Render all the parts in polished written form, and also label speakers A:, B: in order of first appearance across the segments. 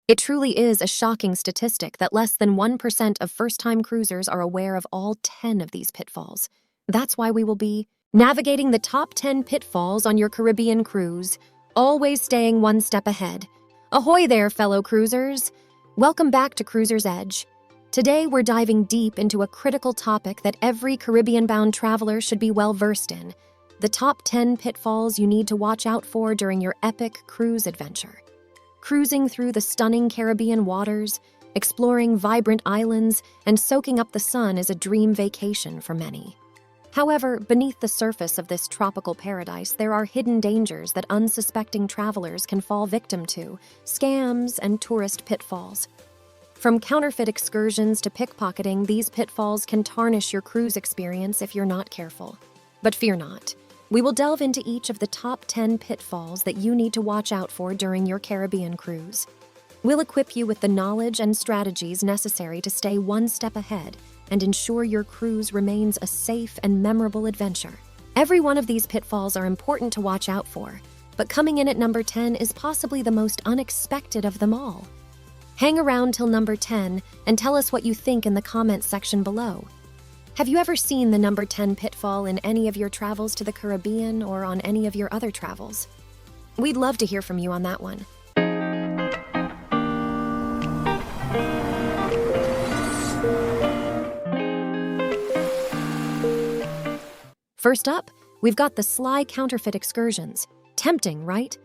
A: It truly is a shocking statistic that less than 1% of first-time cruisers are aware of all 10 of these pitfalls. That's why we will be navigating the top 10 pitfalls on your Caribbean cruise, always staying one step ahead. Ahoy there, fellow cruisers! Welcome back to Cruiser's Edge. Today, we're diving deep into a critical topic that every Caribbean-bound traveler should be well-versed in: the top 10 pitfalls you need to watch out for during your epic cruise adventure. Cruising through the stunning Caribbean waters, exploring vibrant islands, and soaking up the sun is a dream vacation for many. However, beneath the surface of this tropical paradise, there are hidden dangers that unsuspecting travelers can fall victim to: scams and tourist pitfalls. From counterfeit excursions to pickpocketing, these pitfalls can tarnish your cruise experience if you're not careful. But fear not. We will delve into each of the top 10 pitfalls that you need to watch out for during your Caribbean cruise. We'll equip you with the knowledge and strategies necessary to stay one step ahead and ensure your cruise remains a safe and memorable adventure. Every one of these pitfalls are important to watch out for, but coming in at number 10 is possibly the most unexpected of them all. Hang around till number 10 and tell us what you think in the comments section below. Have you ever seen the number 10 pitfall in any of your travels to the Caribbean or on any of your other travels? We'd love to hear from you on that one. First up, we've got the sly counterfeit excursions. Tempting, right?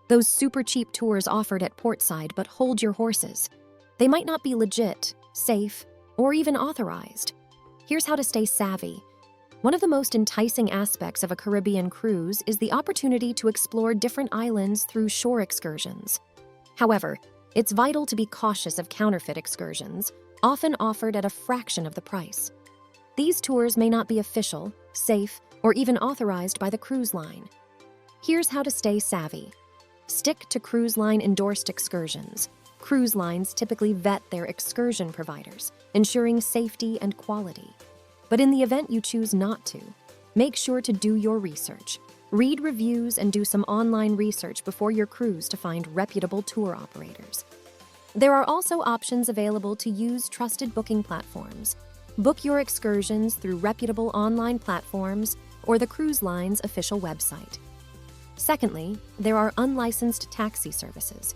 A: Those super cheap tours offered at portside, but hold your horses. They might not be legit, safe, or even authorized. Here's how to stay savvy. One of the most enticing aspects of a Caribbean cruise is the opportunity to explore different islands through shore excursions. However, it's vital to be cautious of counterfeit excursions, often offered at a fraction of the price. These tours may not be official, safe, or even authorized by the cruise line. Here's how to stay savvy. Stick to cruise line-endorsed excursions. Cruise lines typically vet their excursion providers, ensuring safety and quality. But in the event you choose not to, make sure to do your research. Read reviews and do some online research before your cruise to find reputable tour operators. There are also options available to use trusted booking platforms. Book your excursions through reputable online platforms or the cruise line's official website. Secondly, there are unlicensed taxi services.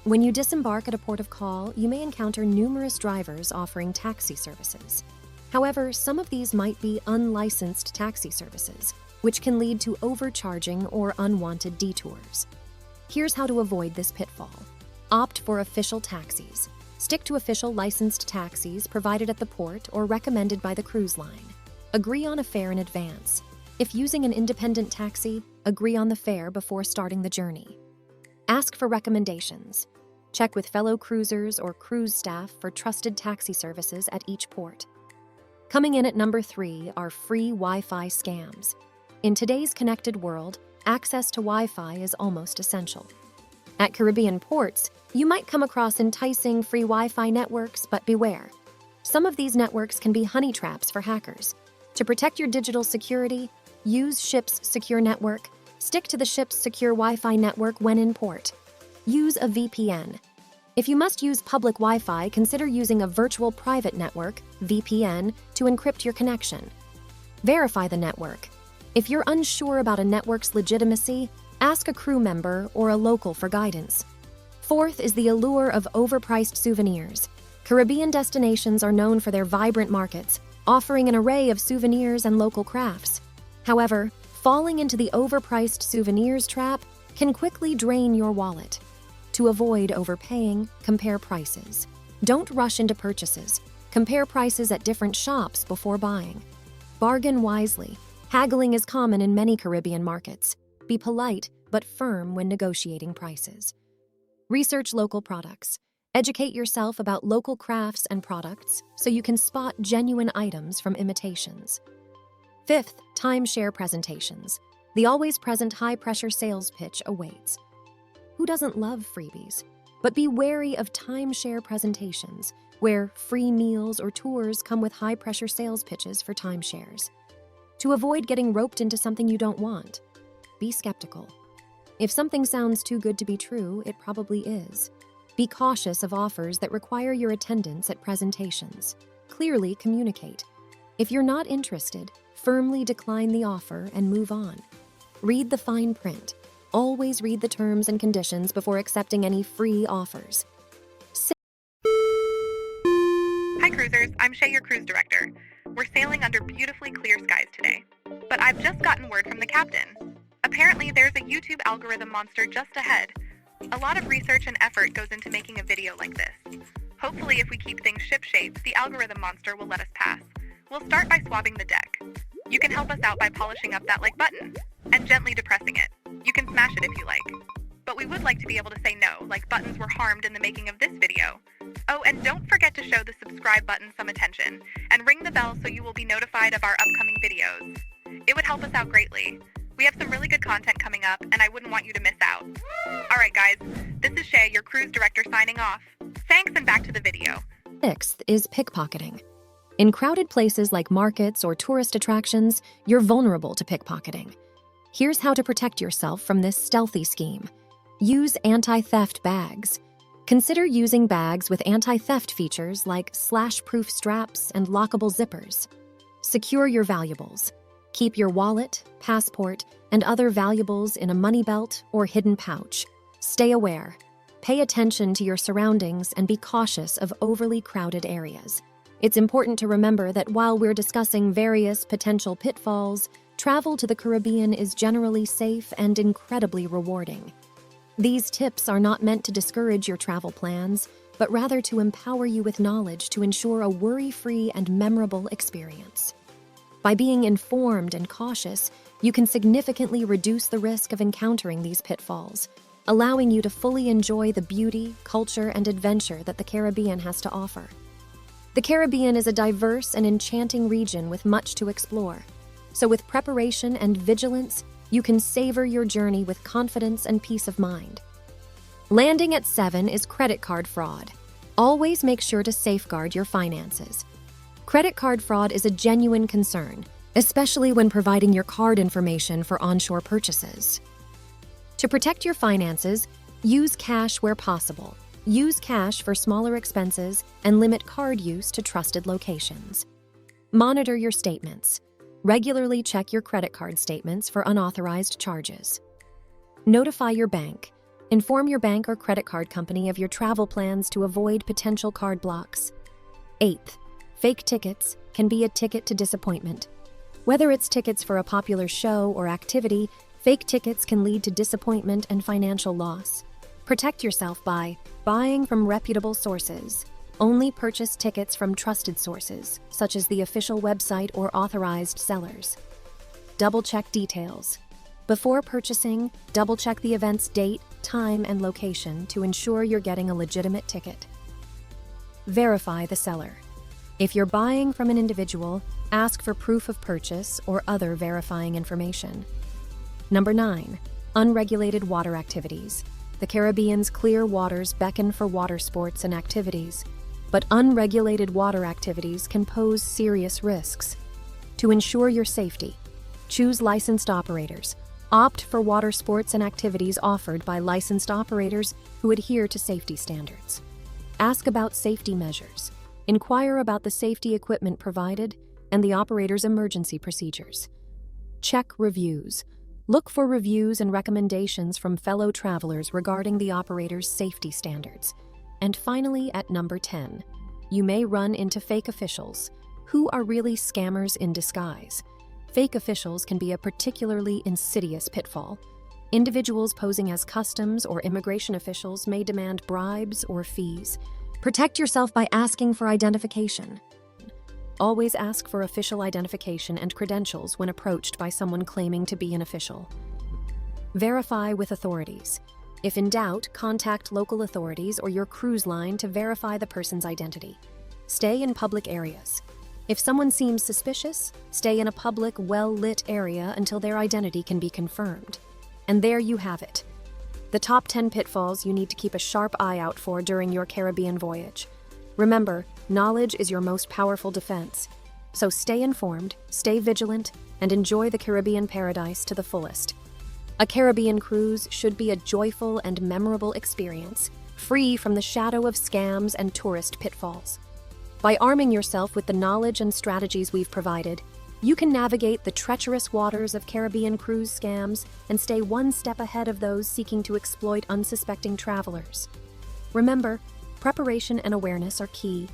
A: When you disembark at a port of call, you may encounter numerous drivers offering taxi services. However, some of these might be unlicensed taxi services, which can lead to overcharging or unwanted detours. Here's how to avoid this pitfall. Opt for official taxis. Stick to official licensed taxis provided at the port or recommended by the cruise line. Agree on a fare in advance. If using an independent taxi, agree on the fare before starting the journey. Ask for recommendations. Check with fellow cruisers or cruise staff for trusted taxi services at each port. Coming in at number 3 are free Wi-Fi scams. In today's connected world, access to Wi-Fi is almost essential. At Caribbean ports, you might come across enticing free Wi-Fi networks, but beware. Some of these networks can be honey traps for hackers. To protect your digital security, use ship's secure network. Stick to the ship's secure Wi-Fi network when in port. Use a VPN. If you must use public Wi-Fi, consider using a virtual private network, VPN, to encrypt your connection. Verify the network. If you're unsure about a network's legitimacy, ask a crew member or a local for guidance. Fourth is the allure of overpriced souvenirs. Caribbean destinations are known for their vibrant markets, offering an array of souvenirs and local crafts. However, falling into the overpriced souvenirs trap can quickly drain your wallet. To avoid overpaying, compare prices. Don't rush into purchases. Compare prices at different shops before buying. Bargain wisely. Haggling is common in many Caribbean markets. Be polite but firm when negotiating prices. Research local products. Educate yourself about local crafts and products so you can spot genuine items from imitations. Fifth, timeshare presentations. The always-present high-pressure sales pitch awaits. Who doesn't love freebies? But be wary of timeshare presentations, where free meals or tours come with high-pressure sales pitches for timeshares. To avoid getting roped into something you don't want, be skeptical. If something sounds too good to be true, it probably is. Be cautious of offers that require your attendance at presentations. Clearly communicate. If you're not interested, firmly decline the offer and move on. Read the fine print. Always read the terms and conditions before accepting any free offers.
B: Hi cruisers, I'm Shay, your cruise director. We're sailing under beautifully clear skies today. But I've just gotten word from the captain. Apparently there's a YouTube algorithm monster just ahead. A lot of research and effort goes into making a video like this. Hopefully if we keep things shipshape, the algorithm monster will let us pass. We'll start by swabbing the deck. You can help us out by polishing up that like button and gently depressing it. You can smash it if you like. But we would like to be able to say no, like buttons were harmed in the making of this video. Oh, and don't forget to show the subscribe button some attention and ring the bell so you will be notified of our upcoming videos. It would help us out greatly. We have some really good content coming up and I wouldn't want you to miss out. Alright guys, this is Shay, your cruise director signing off. Thanks and back to the video.
A: Sixth is pickpocketing. In crowded places like markets or tourist attractions, you're vulnerable to pickpocketing. Here's how to protect yourself from this stealthy scheme. Use anti-theft bags. Consider using bags with anti-theft features like slash-proof straps and lockable zippers. Secure your valuables. Keep your wallet, passport, and other valuables in a money belt or hidden pouch. Stay aware. Pay attention to your surroundings and be cautious of overly crowded areas. It's important to remember that while we're discussing various potential pitfalls, travel to the Caribbean is generally safe and incredibly rewarding. These tips are not meant to discourage your travel plans, but rather to empower you with knowledge to ensure a worry-free and memorable experience. By being informed and cautious, you can significantly reduce the risk of encountering these pitfalls, allowing you to fully enjoy the beauty, culture, and adventure that the Caribbean has to offer. The Caribbean is a diverse and enchanting region with much to explore. So with preparation and vigilance, you can savor your journey with confidence and peace of mind. Landing at 7 is credit card fraud. Always make sure to safeguard your finances. Credit card fraud is a genuine concern, especially when providing your card information for onshore purchases. To protect your finances, use cash where possible. Use cash for smaller expenses and limit card use to trusted locations. Monitor your statements. Regularly check your credit card statements for unauthorized charges. Notify your bank. Inform your bank or credit card company of your travel plans to avoid potential card blocks. 8th, fake tickets can be a ticket to disappointment. Whether it's tickets for a popular show or activity, fake tickets can lead to disappointment and financial loss. Protect yourself by buying from reputable sources. Only purchase tickets from trusted sources, such as the official website or authorized sellers. Double-check details. Before purchasing, double-check the event's date, time, and location to ensure you're getting a legitimate ticket. Verify the seller. If you're buying from an individual, ask for proof of purchase or other verifying information. Number 9, unregulated water activities. The Caribbean's clear waters beckon for water sports and activities, but unregulated water activities can pose serious risks. To ensure your safety, choose licensed operators. Opt for water sports and activities offered by licensed operators who adhere to safety standards. Ask about safety measures. Inquire about the safety equipment provided and the operator's emergency procedures. Check reviews. Look for reviews and recommendations from fellow travelers regarding the operator's safety standards. And finally, at number 10, you may run into fake officials, who are really scammers in disguise. Fake officials can be a particularly insidious pitfall. Individuals posing as customs or immigration officials may demand bribes or fees. Protect yourself by asking for identification. Always ask for official identification and credentials when approached by someone claiming to be an official. Verify with authorities. If in doubt, contact local authorities or your cruise line to verify the person's identity. Stay in public areas. If someone seems suspicious, stay in a public, well-lit area until their identity can be confirmed. And there you have it. The top 10 pitfalls you need to keep a sharp eye out for during your Caribbean voyage. Remember, knowledge is your most powerful defense. So stay informed, stay vigilant, and enjoy the Caribbean paradise to the fullest. A Caribbean cruise should be a joyful and memorable experience, free from the shadow of scams and tourist pitfalls. By arming yourself with the knowledge and strategies we've provided, you can navigate the treacherous waters of Caribbean cruise scams and stay one step ahead of those seeking to exploit unsuspecting travelers. Remember, preparation and awareness are key.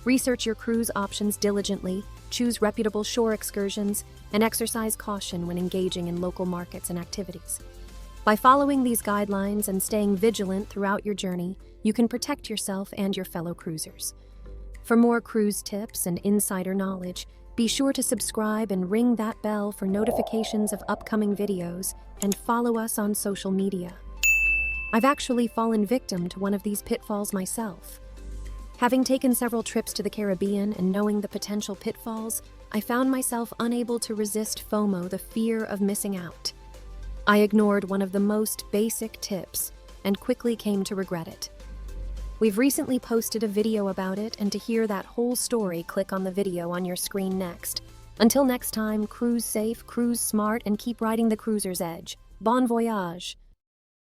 A: Research your cruise options diligently, choose reputable shore excursions, and exercise caution when engaging in local markets and activities. By following these guidelines and staying vigilant throughout your journey, you can protect yourself and your fellow cruisers. For more cruise tips and insider knowledge, be sure to subscribe and ring that bell for notifications of upcoming videos, and follow us on social media. I've actually fallen victim to one of these pitfalls myself. Having taken several trips to the Caribbean and knowing the potential pitfalls, I found myself unable to resist FOMO, the fear of missing out. I ignored one of the most basic tips and quickly came to regret it. We've recently posted a video about it, and to hear that whole story, click on the video on your screen next. Until next time, cruise safe, cruise smart, and keep riding the cruiser's edge. Bon voyage!